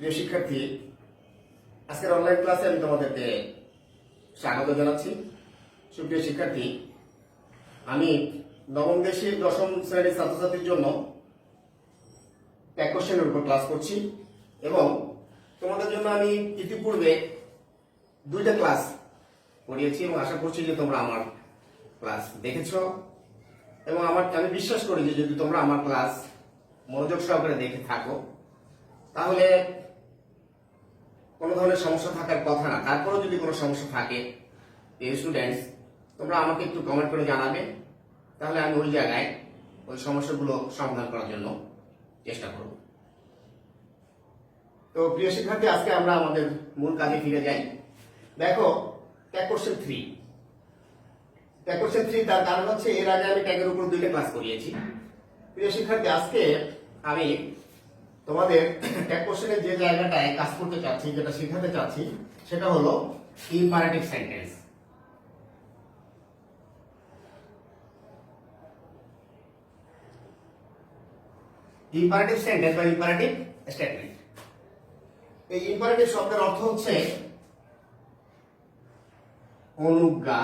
প্রিয় শিক্ষার্থী, আজকের অনলাইন ক্লাসে আমি তোমাদেরকে স্বাগত জানাচ্ছি। সুপ্রিয় শিক্ষার্থী, আমি নবম দেশের দশম শ্রেণীর ছাত্রছাত্রীর জন্য ট্যাগ কোশ্চেনের উপর ক্লাস করছি এবং তোমাদের জন্য আমি ইতিপূর্বে দুইটা ক্লাস করিয়েছি এবং আশা করছি যে তোমরা আমার ক্লাস দেখেছ এবং আমি বিশ্বাস করি যে যদি তোমরা আমার ক্লাস মনোযোগ সহকারে দেখে থাকো তাহলে কোনো ধরনের সমস্যা থাকার কথা না। তারপরেও যদি কোনো সমস্যা থাকে স্টুডেন্টস, তোমরা আমাকে একটু কমেন্ট করে জানাবে, তাহলে আমি ওই জায়গায় ওই সমস্যাগুলো সমাধান করার জন্য চেষ্টা করব। তো প্রিয় শিক্ষার্থী, আজকে আমরা আমাদের মূল কাজে ফিরে যাই। দেখো, ট্যাগ কোশ্চেন 3। ট্যাগ কোশ্চেন 3 তার কারণ হচ্ছে এর আগে আমি ট্যাগের উপর দুইটা ক্লাস করিয়েছি। প্রিয় শিক্ষার্থী, আজকে আমি তোমাদের ট্যাগ কোশ্চেনের যে জায়গাটায় কাজ করতে চাচ্ছি, যেটা শেখাতে চাচ্ছি, সেটা হলো ইম্পারেটিভ সেন্টেন্স। ইম্পারেটিভ সেন্টেন্স বা ইম্পারেটিভ স্টেটমেন্ট। এই ইম্পারেটিভ শব্দের অর্থ হচ্ছে অনুজ্ঞা,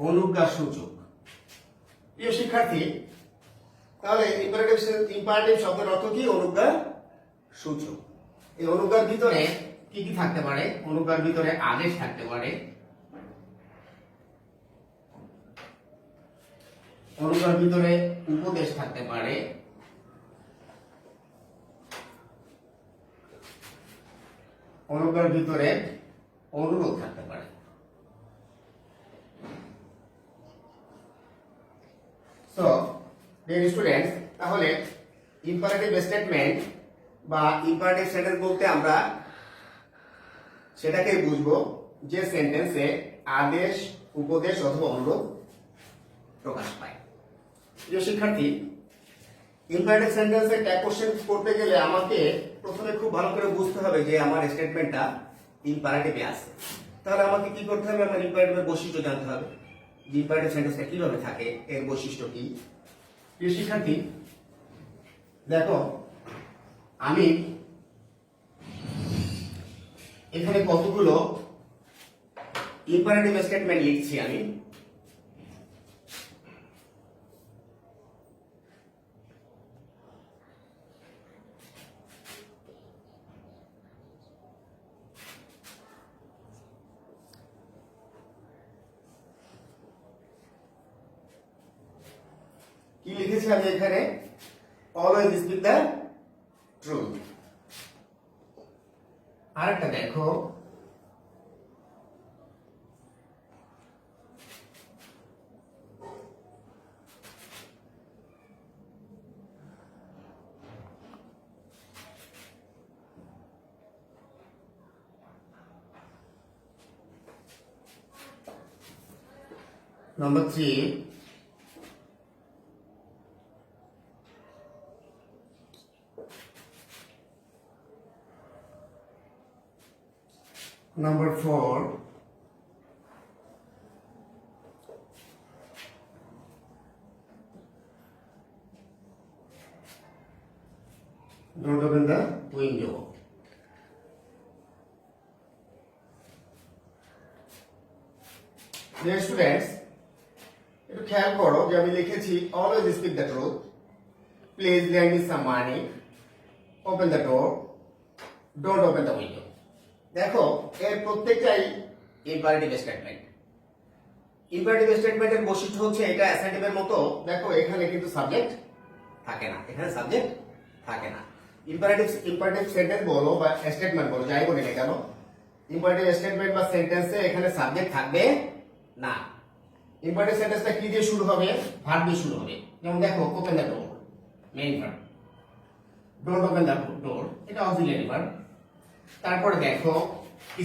অনুজ্ঞা সূচক। প্রিয় শিক্ষার্থী, তাহলে ইম্পারেটিভ শব্দের অর্থ কি? অনুজ্ঞা সূচক। এই অনুজ্ঞার ভিতরে কি কি থাকতে পারে? অনুজ্ঞার ভিতরে আদেশ থাকতে পারে, অনুজ্ঞার ভিতরে উপদেশ থাকতে পারে, অনুজ্ঞার ভিতরে অনুরোধ থাকতে পারে। সো ডিয়ার স্টুডেন্টস, তাহলে ইম্পারেটিভ স্টেটমেন্ট বা ইম্পারেটিভ সেন্টেন্স বলতে আমরা সেটাকে বুঝবো যে সেন্টেন্সে আদেশ, উপদেশ অথবা অনুরোধ প্রকাশ পায়। প্রিয় শিক্ষার্থী, ইম্পারেটিভ সেন্টেন্সে ট্যাগ কোশ্চেন করতে গেলে আমাকে প্রথমে খুব ভালো করে বুঝতে হবে যে আমার স্টেটমেন্টটা ইম্পারেটিভে আছে। তাহলে আমাকে কি করতে হবে? আমার ইম্পারেটিভের বৈশিষ্ট্য জানতে হবে। ইম্পারেটিভ সেন্টেন্সটা কিভাবে থাকে, এর বৈশিষ্ট্য কি। প্রিয় শিক্ষার্থী, দেখো, আমি এখানে কতগুলো ইম্পারেটিভ স্টেটমেন্ট লিখছি। আমি কি লিখেছি? আমি এখানে অলওয়েজ স্পিক দ্য ট্রুথ। আরেকটা দেখো, Number 3, Number 4, don't open the window. Dear students, একটু খেয়াল করো যে আমি লিখেছি always speak the truth, please lend me some money, open the door, don't open the window. দেখো, এর প্রত্যেকটাই ইম্পারেটিভ স্টেটমেন্ট। ইম্পারেটিভ স্টেটমেন্টের বৈশিষ্ট্য হচ্ছে এটা অ্যাসার্টিভের মতো। দেখো, এখানে কিন্তু সাবজেক্ট থাকে না, এখানে সাবজেক্ট থাকে না। ইম্পারেটিভ সেন্টেন্স বলো বা স্টেটমেন্ট বলো, যাই বলি না কেন, ইম্পারেটিভ স্টেটমেন্ট বা সেন্টেন্সে এখানে সাবজেক্ট থাকবে না। ইম্পারেটিভ সেন্টেন্সটা কি দিয়ে শুরু হবে? ভার্ব দিয়ে শুরু হবে। যেমন দেখো, open the door, main verb. Don't open the door, এটা অক্সিলিয়ারি ভার্ব। তারপরে দেখো,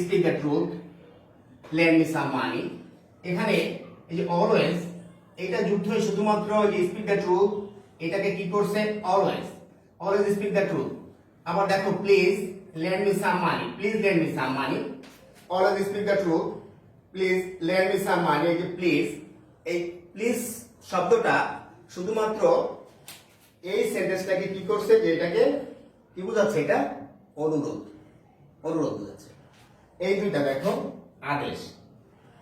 speak the truth, lend me some money. এখানে এই যে অলওয়েজ, এটা যুক্ত হয়ে শুধুমাত্র স্পিক দ্য ট্রুথ এটাকে কি করছে? Always speak the truth. আবার দেখো, please lend me some money, please lend me some money, always speak the truth, please lend me some money. এই যে প্লিজ, এই প্লিজ শব্দটা শুধুমাত্র এই সেন্টেন্সটাকে কি করছে, যে এটাকে কি বোঝাচ্ছে, এটা অনুরোধ, অনুরোধ বোঝাচ্ছে। এই দুইটা দেখো আদেশ,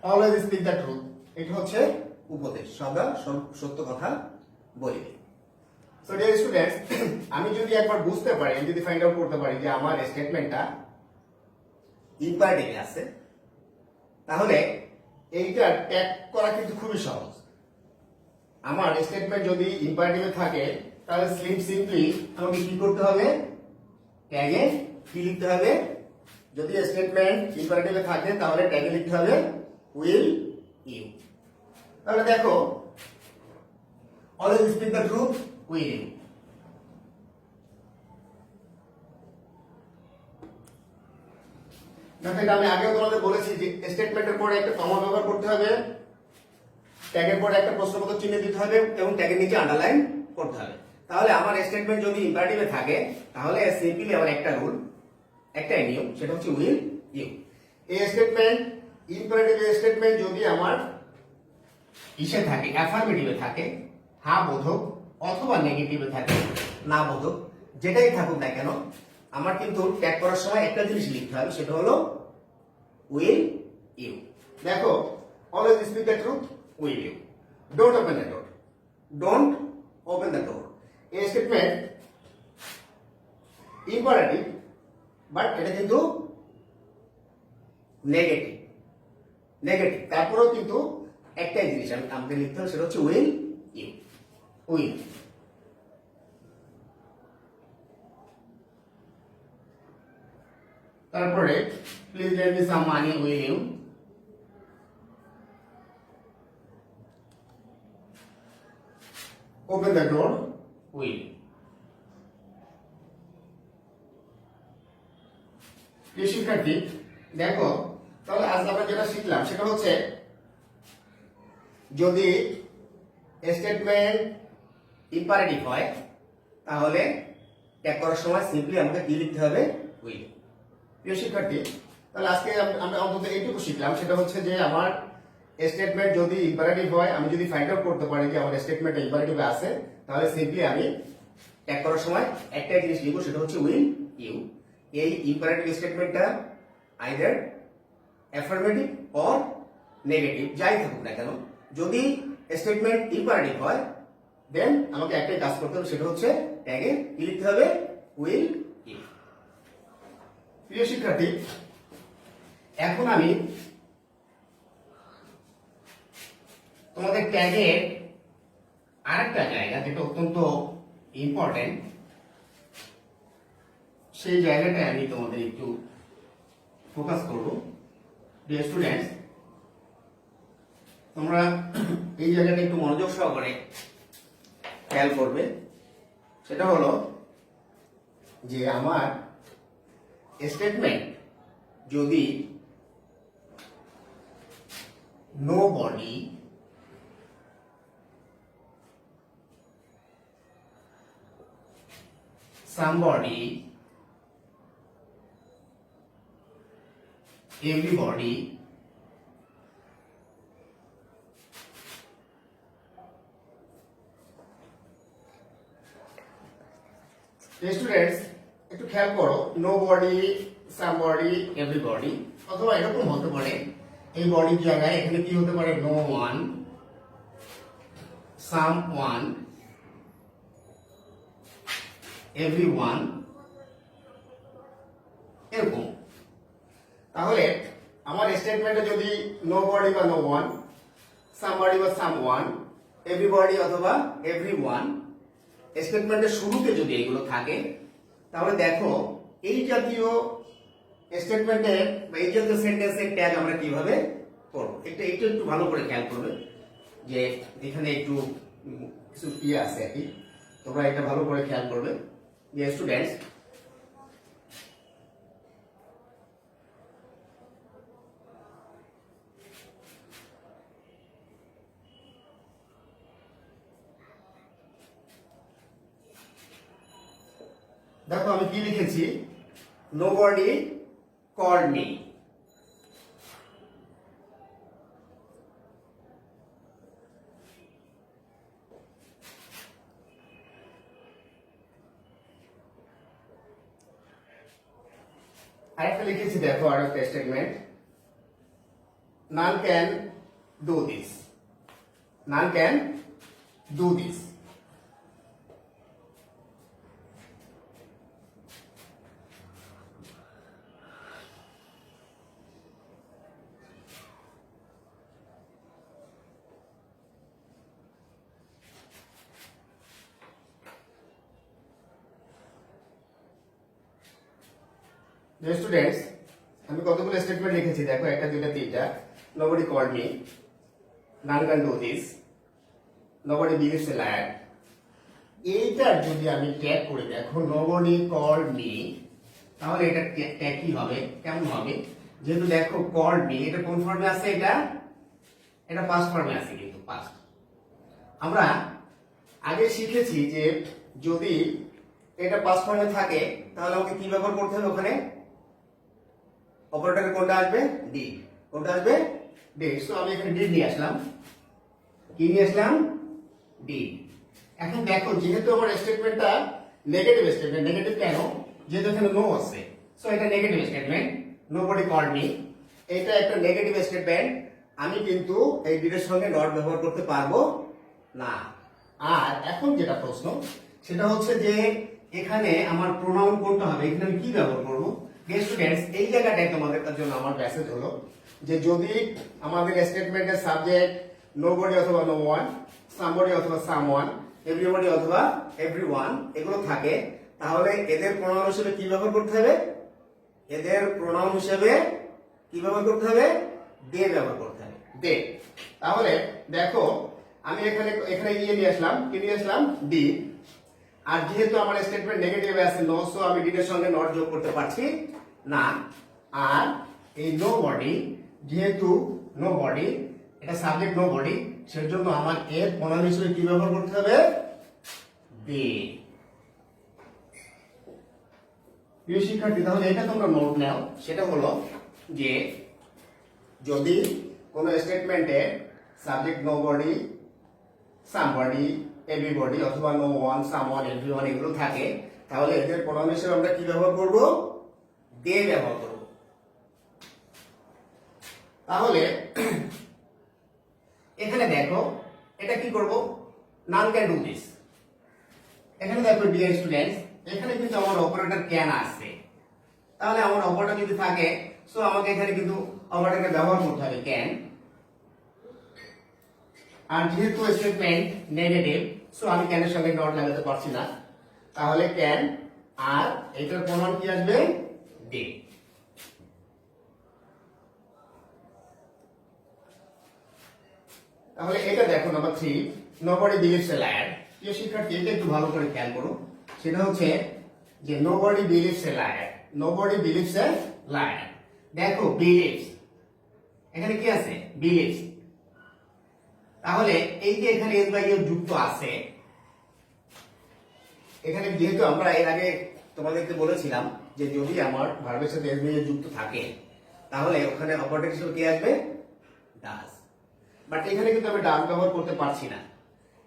অলওয়েজ স্পিক দ্য ট্রুথ, এটা হচ্ছে উপদেশ, সদা সত্য কথা বলিবে। সো ডিয়ার স্টুডেন্টস, আমি যদি একবার বুঝতে পারি, আমি যদি ফাইন্ড আউট করতে পারি যে আমার স্টেটমেন্টটা ইম্পারেটিভ আছে, তাহলে এইটা ট্যাগ করা কিন্তু খুবই সহজ। আমার স্টেটমেন্ট যদি ইম্পারেটিভে থাকে, তাহলে সিম্পলি আমাকে কি করতে হবে, ট্যাগে কি লিখতে হবে, যদি স্টেটমেন্ট ইম্পারেটিভে থাকে তাহলে ট্যাগে লিখতে হবে উইল ইউ। তাহলে দেখো, always speak the truth, will you. দেখো, এটা আমি আগেও তোমাদের বলেছি যে স্টেটমেন্টের পরে একটা কমা ব্যবহার করতে হবে, ট্যাগের পরে একটা প্রশ্নবোধক চিহ্ন দিতে হবে এবং ট্যাগের নিচে আন্ডারলাইন করতে হবে। তাহলে আমার স্টেটমেন্ট যদি ইম্পারেটিভে থাকে, তাহলে সিম্পলি আমার একটা রুল, একটা নিয়ম, সেটা হচ্ছে উইল ইউ। এই স্টেটমেন্ট ইম্পারেটিভ স্টেটমেন্ট যদি আমার ইসে থাকে, অ্যাফার্মেটিভে থাকে, হ্যাঁ বোধক, অথবা নেগেটিভে থাকে, না বোধক, যেটাই থাকুক না কেন, আমার কিন্তু ট্যাগ করার সময় একটা জিনিস লিখতে হবে, সেটা হলো উইল ইউ। দেখো, always speak the truth, will you. Don't open the door, don't open the door. এই স্টেটমেন্ট ইম্পারেটিভ, বাট এটা কিন্তু নেগেটিভ, নেগেটিভ। তারপরেও কিন্তু একটাই জিনিস আমাকে লিখতে হবে, সেটা হচ্ছে উইল ইউ, উইল। তারপরে please let me some money, will you. Open the door, will. প্রিয় শিক্ষার্থী, দেখো, তাহলে আজ আমরা যেটা শিখলাম সেটা হচ্ছে, যদি স্টেটমেন্ট ইম্পারেটিভ হয়, তাহলে ট্যাগ করার সময় সিম্পলি আমাকে কি লিখতে হবে, উইল। প্রিয় শিক্ষার্থী, তাহলে আজকে আমরা অন্তত এইটুকু শিখলাম, সেটা হচ্ছে যে আমার স্টেটমেন্ট যদি ইম্পারেটিভ হয়, আমি যদি ফাইন্ড আউট করতে পারি যে আমার স্টেটমেন্ট ইম্পারেটিভে আছে, তাহলে সিম্পলি আমি ট্যাগ করার সময় একটাই জিনিস লিখবো, সেটা হচ্ছে উইল ইউ। এই ইম্পারেটিভ স্টেটমেন্টটা আইদার অ্যাফার্মেটিভ অর নেগেটিভ, যাই থাকুক না কেন, যদি স্টেটমেন্ট ইম্পারেটিভ হয়, দেন আমাকে একটাই কাজ করতে হবে, সেটা হচ্ছে ট্যাগে কি লিখতে হবে, উইল ইউ। প্রিয় শিক্ষার্থী, এখন আমি তোমাদের ট্যাগের আরেকটা জায়গা, যেটা অত্যন্ত ইম্পর্টেন্ট, সেই জায়গাটায় আমি তোমাদের একটু ফোকাস করব। ডিয়ার স্টুডেন্টস, তোমরা এই জায়গাটা একটু মনোযোগ সহকারে খেয়াল করবে। সেটা হলো যে আমার স্টেটমেন্ট যদি nobody somebody everybody স্টুডেন্টস একটু খেয়াল করো, nobody somebody everybody, অথবা এরকম হতে পারে, এই বডির জায়গায় এখানে কি হতে পারে, no one someone everyone, এরকম। তাহলে আমার স্টেটমেন্টে যদি nobody বা no one, somebody বা someone, everybody অথবা everyone স্টেটমেন্টের শুরুতে যদি এগুলো থাকে, তাহলে দেখো এই জাতীয় স্টেটমেন্টে বা এই জাতীয় সেন্টেন্সের ট্যাগ আমরা কিভাবে করব, একটু ভালো করে খেয়াল করবে যে এখানে একটু কিছু কি আছে আর কি, তোমরা এটা ভালো করে খেয়াল করবে। যে স্টুডেন্টস, দেখো আমি কি লিখেছি, nobody called me, আরেকটা লিখেছি দেখো, আর একটা statement, none can do this, none can do this. Students, আমি কতগুলো স্টেটমেন্ট লিখেছি দেখো, একটা দুইটা তিনটা। nobody called me, none can do this, nobody believes a liar. এইটার যদি আমি ট্যাগ করে দেখো nobody called me, তাহলে এটা ট্যাগ কি হবে, কেমন হবে? যেহেতু দেখো called me, এটা কোন ফর্মে আছে? এটা পাস্ট ফর্মে আছে, কিন্তু পাস্ট। আমরা আগে শিখেছি যে যদি এটা পাস্ট ফর্মে থাকে তাহলে আমাকে কি ব্যবহার করতে হবে? ওখানে অপারেটরের কোনটা আসবে? ডি। কোনটা আসবে? ডি। সো আমি এখানে ডি নিয়ে আসলাম। কি নিয়ে আসলাম? ডি। এখন দেখো যেহেতু আমার স্টেটমেন্টটা নেগেটিভ স্টেটমেন্ট, নেগেটিভ কেন? যেহেতু এখানে নো আছে, সো এটা negative statement. Nobody called me, এটা একটা নেগেটিভ স্টেটমেন্ট। আমি কিন্তু এই ডি এর সঙ্গে নট ব্যবহার করতে পারবো না। আর এখন যেটা প্রশ্ন সেটা হচ্ছে যে এখানে আমার প্রোনাউন কোনটা হবে? এখানে আমি কি ব্যবহার করব? ডিয়ার স্টুডেন্টস, এই জায়গাটায় তোমাদের জন্য আমার মেসেজ হলো যে যদি আমাদের স্টেটমেন্টের সাবজেক্ট নোবডি অথবা নো ওয়ান, সামবডি অথবা সামওয়ান, এভরিবডি অথবা এভরিওয়ান এগুলো থাকে, তাহলে এদের প্রোনাউন হিসেবে কি ব্যবহার করতে হবে? এদের প্রোনাউন হিসেবে কি ব্যবহার করতে হবে? দে ব্যবহার করতে হবে, দে। তাহলে দেখো আমি এখানে ইয়ে নিয়ে আসলাম, কি নিয়ে আসলাম? ডি। আর যেহেতু আমার স্টেটমেন্ট নেগেটিভে আছে নো, সো আমি ডি এর সঙ্গে নট যোগ করতে পারছি না। আর এই নো বডি, যেহেতু নো বডি, এটা সাবজেক্ট নো বডি, সেজন্য আমার এর প্রোনাউন হিসেবে কি ব্যবহার করতে হবে? দে। প্রিয় শিক্ষার্থী, তাহলে এটা তোমরা নোট নাও। সেটা হলো যে যদি কোন স্টেটমেন্টে subject nobody, somebody, everybody অথবা নো ওয়ান, সামওয়ান, এভরিওয়ান এগুলো থাকে, তাহলে এদের প্রোনাউন হিসেবে আমরা কি ব্যবহার করব? দে ব্যবহার করব। তাহলে এখানে দেখো এটা কি করব? None can do this. এখানে দেখো ডিয়ার স্টুডেন্টস, এখানে কিন্তু আমার অপারেটর ক্যান আসছে। তাহলে আমার অপারেটর যদি থাকে, সো আমাকে এখানে কিন্তু অপারেটরকে ব্যবহার করতে হবে ক্যান। আর যেহেতু স্টেটমেন্ট নেগেটিভ, সো আমি ক্যানের সঙ্গে নট লাগাতে পারছি না, তাহলে ক্যান। আর এটার প্রমাণ কি আসবে? ডে। তাহলে এটা দেখো number 3, nobody believes a liar. প্রিয় শিক্ষার্থী, এটা একটু ভালো করে খেয়াল করো। সেটা হচ্ছে যে nobody believes a liar, nobody believes a liar. দেখো বিলিভস, এখানে কি আছে? বিলিভস। তাহলে এই যে এখানে এস বাই এফ যুক্ত আছে, এখানে যেহেতু আমরা এর আগে তোমাদেরকে বলেছিলাম যে যদি আমার ভার্বের সাথে এস বাই এফ যুক্ত থাকে তাহলে ওখানে অপারেটর হিসেবে কি আসবে? ডাজ। বাট এখানে কিন্তু আমি ডাজ ব্যবহার করতে পারছি না।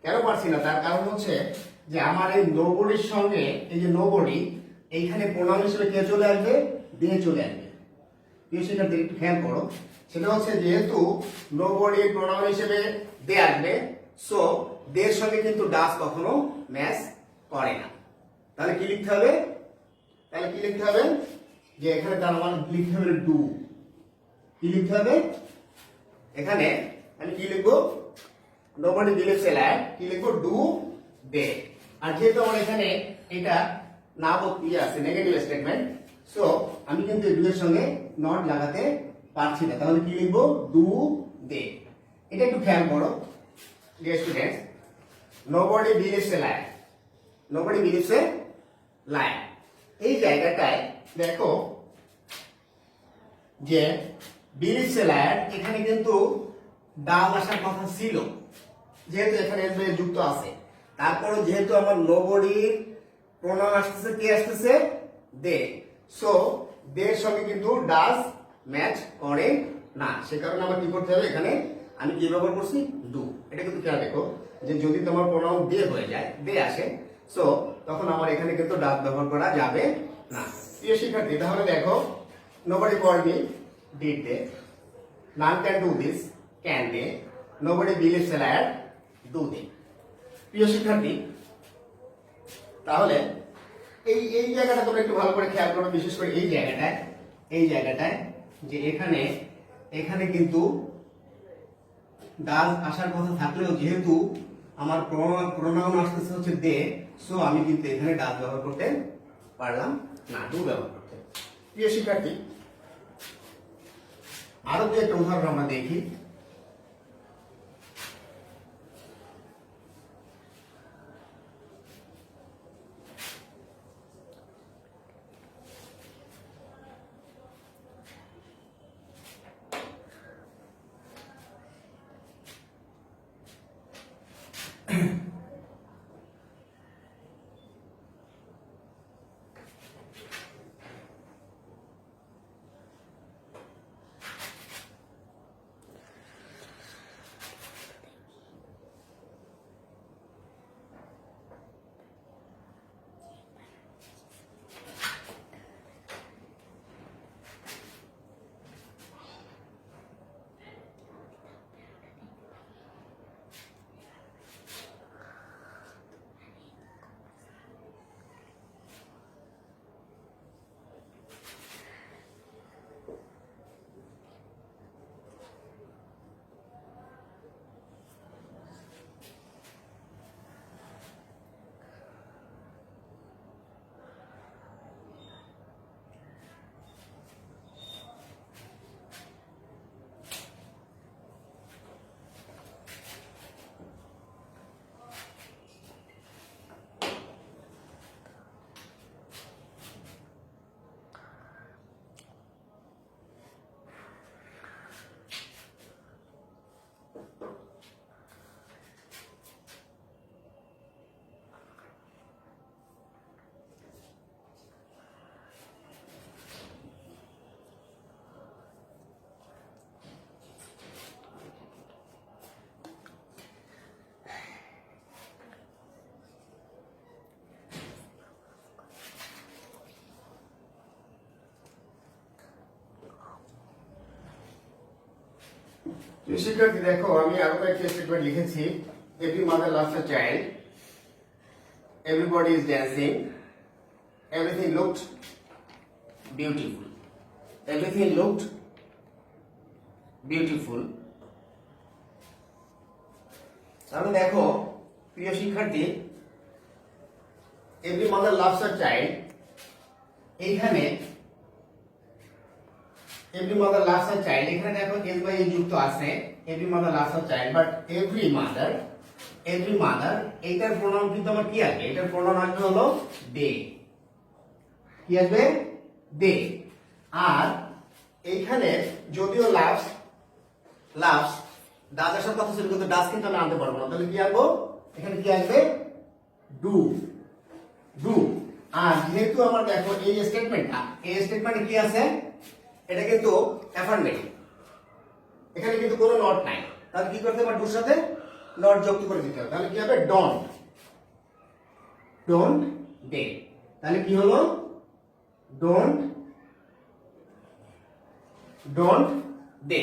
কেন পারছি না? তার কারণ হচ্ছে যে আমার এই নোবডির সঙ্গে এই যে নোবডি, এইখানে প্রোনাউন হিসেবে কে চলে আসবে? দিয়ে চলে আসবে। প্রিয় শিক্ষার্থী, একটু খেয়াল করো। সেটা হচ্ছে যেহেতু নোবডি প্রোনাউন হিসেবে দে আসবে, সো দের সঙ্গে কিন্তু ডাজ কখনো ম্যাচ করে না। তাহলে কি লিখতে হবে? তাহলে কি লিখতে হবে? যে এখানে তার মানে লিখতে হবে ডু। কি লিখতে হবে? এখানে আমি কি লিখবো? নোবডি বিলিভস এ লায়ার, কি লিখবো? ডু দে। আর যেহেতু আমার এখানে এটা না ইয়ে আছে নেগেটিভ স্টেটমেন্ট, সো আমি কিন্তু ডু এর সঙ্গে নট লাগাতে পারছি না। তাহলে কি লিখবো? Do they. এটা একটু খেয়াল করো dear students. Nobody believes a liar, nobody believes a liar. এই জায়গাটায় দেখো যে বিলিভস এ লায়ার, এখানে কিন্তু ডাল আসার কথা ছিল, যেহেতু এখানে এস বাই যুক্ত আছে। তারপরে যেহেতু আমার নোবডির প্রোনাউন আসতেছে, কে আসতেছে? দে। সো দের সঙ্গে কিন্তু ডাজ ম্যাচ করে না, সে কারণে আমার কি করতে হবে? এখানে আমি কি ব্যবহার করছি? ডু। এটা কিন্তু খেয়াল দেখো যে যদি তোমার প্রোনাউন দে হয়ে যায়, দে আসে, সো তখন আমার এখানে কিন্তু ডাজ ব্যবহার করা যাবে না। প্রিয় শিক্ষার্থী, তাহলে দেখো nobody called me, did they? None can do this, can they? Nobody believes a liar, do they? প্রিয় শিক্ষার্থী, তাহলে এই এই জায়গাটা তোমরা একটু ভালো করে খেয়াল করো, বিশেষ করে এই জায়গাটায় যে এখানে কিন্তু ডাজ আসার কথা থাকলেও যেহেতু আমার প্রোনাউন আসতেছে হচ্ছে দে, সো আমি কিন্তু এখানে ডাজ ব্যবহার করতে পারলাম না, ডু ব্যবহার করতে। প্রিয় শিক্ষার্থী, আরো দু একটা উদাহরণ আমরা দেখি। শিক্ষার্থী দেখো, আমি আরো একটা স্টেটমেন্ট লিখেছি। Every mother loves a child, everybody is dancing, everything looked beautiful, everything looked beautiful. তাহলে দেখো প্রিয় শিক্ষার্থী, every mother loves a child, এইখানে every mother loves her child, এখানে দেখো s by a যুক্ত আছে, every mother loves her child, but every mother এইটার প্রোনাউন কিন্তু আমার কি আসবে? এটার প্রোনাউন আসবে হলো দে। কি আসবে? দে। আর এইখানে যদিও লাভস ডাজ আসার কথা ছিল, কিন্তু ডাজ কিন্তু আমি আনতে পারবো না, তাহলে কি আনবো? এখানে কি আসবে? ডু। আর যেহেতু আমার দেখো এই স্টেটমেন্টে কি আছে? এটা কিন্তু অ্যাফার্মেটিভ, এখানে কিন্তু কোনো নট নাই, তাহলে কি করতে হবে? ডুর সাথে নট যুক্ত করে দিতে হবে। তাহলে কি হবে? Don't they. তাহলে কি হলো? Don't they.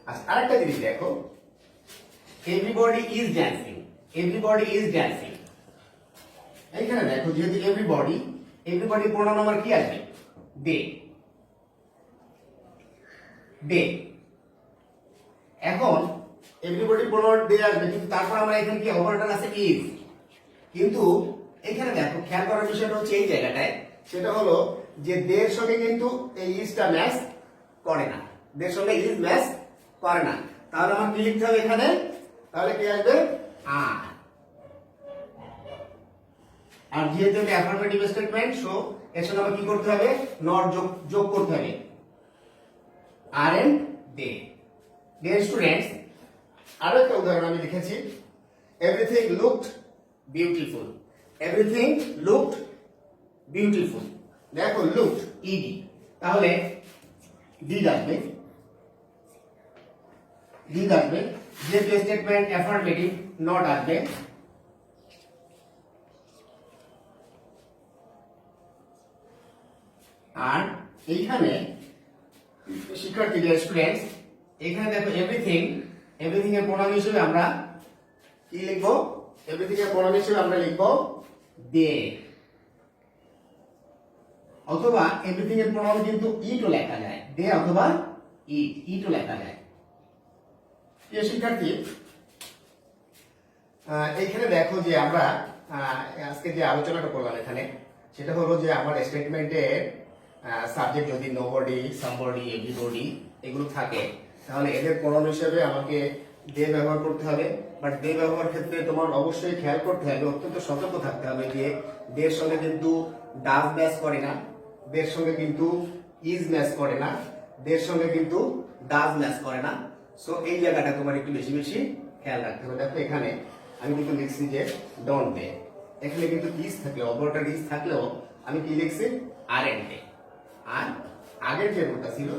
আচ্ছা, আরেকটা জিনিস দেখো, এভরিবডি ইজ ড্যান্সিং, এইখানে দেখো যেহেতু এভরিবডি প্রোনাউন আমার কি আসবে? দে। এখন এভরিবডি প্রোনাউন দে আসবে, কিন্তু তারপর আমরা এখানে কি অপারেটর আছে? ইজ। কিন্তু এখানে দেখো খেয়াল করার বিষয়টা হচ্ছে এই জায়গাটায়, সেটা হলো যে দের সঙ্গে কিন্তু এই ইজটা ম্যাচ করে না, তাহলে আমার কি লিখতে হবে এখানে? তাহলে কি আসবে? আর যেহেতু এটা অ্যাফার্মেটিভ স্টেটমেন্ট, সো এর সঙ্গে আমার কি করতে হবে? নট যোগ করতে হবে, আর এন্ড দে। ডিয়ার স্টুডেন্টস, আরো একটা উদাহরণ আমি লিখেছি, এভরিথিং লুকড বিউটিফুল। দেখো লুকড ইডি, তাহলে ডিড আসবে, যেহেতু স্টেটমেন্ট অ্যাফার্মেটিভ, নট আসবে, আর এইখানে শিক্ষার্থীদের স্টুডেন্টস এখানে দেখো এভরিথিং এর প্রণাম হিসেবে আমরা কি লিখবো? এভরিথিং এর প্রণাম হিসেবে আমরা লিখবো দে, অথবা এভরিথিং এর প্রণাম কিন্তু ইটও লেখা যায়, দে অথবা ইটও লেখা যায়। প্রিয় শিক্ষার্থী, এইখানে দেখো যে আমরা আজকে যে আলোচনাটা করলাম এখানে, সেটা হলো যে আমার স্টেটমেন্টের সাবজেক্ট যদি নোবডি, সামবডি, এভরিবডি এগুলো থাকে, তাহলে এদের প্রণাম হিসেবে আমাকে দে ব্যবহার করতে হবে। বাট দে ব্যবহার ক্ষেত্রে তোমার অবশ্যই খেয়াল করতে হবে, অত্যন্ত সতর্ক থাকতে হবে যে দের সঙ্গে কিন্তু ডাজ ম্যাচ করে না, দের সঙ্গে কিন্তু ইজ ম্যাচ করে না, দের সঙ্গে কিন্তু ডাজ ম্যাচ করে না। সো এই জায়গাটা তোমার একটু বেশি বেশি খেয়াল রাখতে হবে। দেখো এখানে আমি কিন্তু লিখছি যে ডোন্ট দে, এখানে কিন্তু ইজ থাকলে, অপরটার ইজ থাকলেও আমি কি লিখছি? আরএন্ট দে। আর আগের যে রুলটা ছিল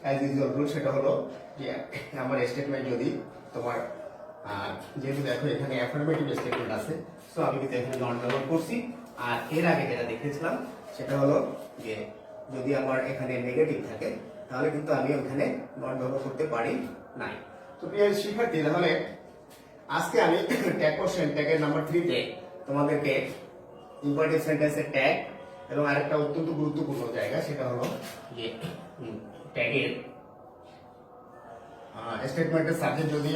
অ্যাজ ইউজুয়াল রুল, সেটা হলো যে আমার স্টেটমেন্ট যদি তোমার যেহেতু দেখো এখানে অ্যাফার্মেটিভ স্টেটমেন্ট আছে, সো আমি কিন্তু এখানে নট ব্যবহার করছি। আর এর আগে যেটা দেখেছিলাম সেটা হলো যে যদি আমার এখানে নেগেটিভ থাকে তাহলে কিন্তু আমি ওখানে নট ব্যবহার করতে পারি নাই। তো প্রিয় শিক্ষার্থী, তাহলে আজকে আমি ট্যাগ কোশ্চেন ট্যাগের নাম্বার 3 তে তোমাদেরকে ইম্পারেটিভ সেন্টেন্সের ট্যাগ এবং আরেকটা অত্যন্ত গুরুত্বপূর্ণ জায়গা, সেটা হলো যে ট্যাগের স্টেটমেন্টের সাবজেক্ট যদি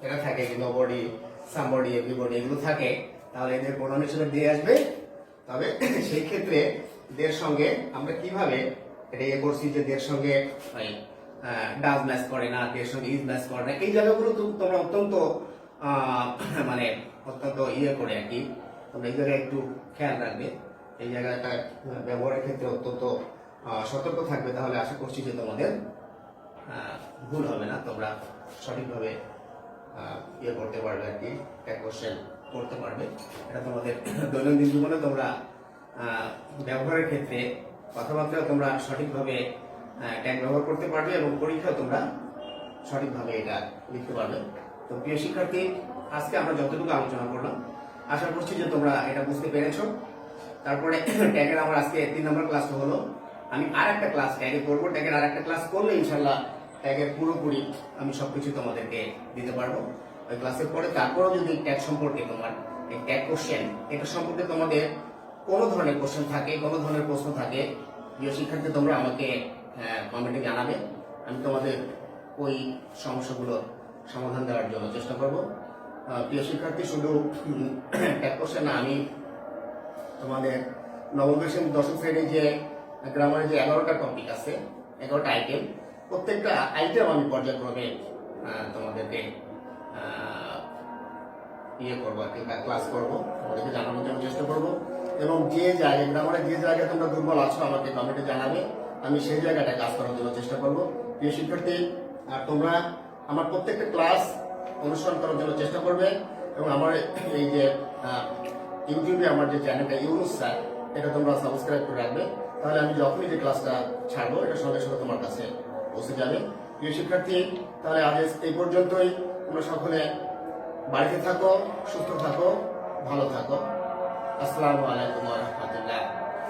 এরা থাকে, নোবডি, সামবডি, এভরিবডি এগুলো থাকে, তাহলে এদের প্রণাম হিসেবে দিয়ে আসবে। তবে সেই ক্ষেত্রে দের সঙ্গে আমরা কিভাবে এটা ইয়ে করছি যে দের সঙ্গে ডাজ ম্যাচ করে না, দের সঙ্গে ইজ ম্যাচ করে না, এই জায়গাগুলো তোমরা অত্যন্ত মানে অত্যন্ত ইয়ে করে আর কি, তোমরা এই জায়গায় একটু খেয়াল রাখবে, এই জায়গাটা ব্যবহারের ক্ষেত্রে অত্যন্ত সতর্ক থাকবে। তাহলে আশা করছি যে তোমাদের ভুল হবে না, তোমরা সঠিকভাবে ইয়ে করতে পারবে আর কি, ট্যাগ কোশ্চেন করতে পারবে। এটা তোমাদের দৈনন্দিন জীবনে তোমরা ব্যবহারের ক্ষেত্রে কথাবার্তা তোমরা সঠিকভাবে ট্যাগ ব্যবহার করতে পারবে এবং পরীক্ষা তোমরা সঠিকভাবে এটা লিখতে পারবে। তো প্রিয় শিক্ষার্থী, আজকে আমরা যতটুকু আলোচনা করলাম আশা করছি যে তোমরা এটা বুঝতে পেরেছো। তারপরে ট্যাগের আমার আজকে 3 নম্বর ক্লাসটা হলো, আমি আর একটা ক্লাস ট্যাগে করবো, ট্যাগের আর একটা ক্লাস করলে ইনশাল্লাহ ট্যাগের পুরোপুরি আমি সবকিছু তোমাদেরকে দিতে পারবো ওই ক্লাসের পরে। তারপরেও যদি ট্যাগ সম্পর্কে তোমার এই ট্যাগ কোশ্চেন এটা সম্পর্কে তোমাদের কোনো ধরনের কোশ্চেন থাকে, কোনো ধরনের প্রশ্ন থাকে, প্রিয় শিক্ষার্থী তোমরা আমাকে কমেন্টে জানাবে, আমি তোমাদের ওই সমস্যাগুলোর সমাধান দেওয়ার জন্য চেষ্টা করবো। প্রিয় শিক্ষার্থী, শুধু ট্যাগ কোশ্চেন না, আমি তোমাদের নবম দশম শ্রেণীর যে গ্রামারের যে 11টা টপিক আছে, 11টা আইটেম, প্রত্যেকটা আইটেম আমি পর্যায়ক্রমে তোমাদেরকে ইয়ে করবো আর কি, ক্লাস করবো, তোমাদেরকে জানানোর জন্য চেষ্টা করবো। এবং যে জায়গায় গ্রামারের যে জায়গায় তোমরা দুর্বল আছো আমাকে কমেন্টে জানাবে, আমি সেই জায়গাটা কাজ করার জন্য চেষ্টা করবো। প্রিয় শিক্ষার্থী, আর তোমরা আমার প্রত্যেকটা ক্লাস অনুসরণ করার জন্য চেষ্টা করবে এবং আমার এই যে ইউটিউবে আমার যে চ্যানেলটা ইউনুস স্যার, এটা তোমরা সাবস্ক্রাইব করে রাখবে, তাহলে আমি যখনই যে ক্লাসটা ছাড়বো এটা সঙ্গে সঙ্গে তোমার কাছে পৌঁছে যাবে। প্রিয় শিক্ষার্থী, তাহলে আজ এই পর্যন্তই। তোমরা সকলে বাড়িতে থাকো, সুস্থ থাকো, ভালো থাকো। আসসালামু আলাইকুম ওয়া রাহমাতুল্লাহ।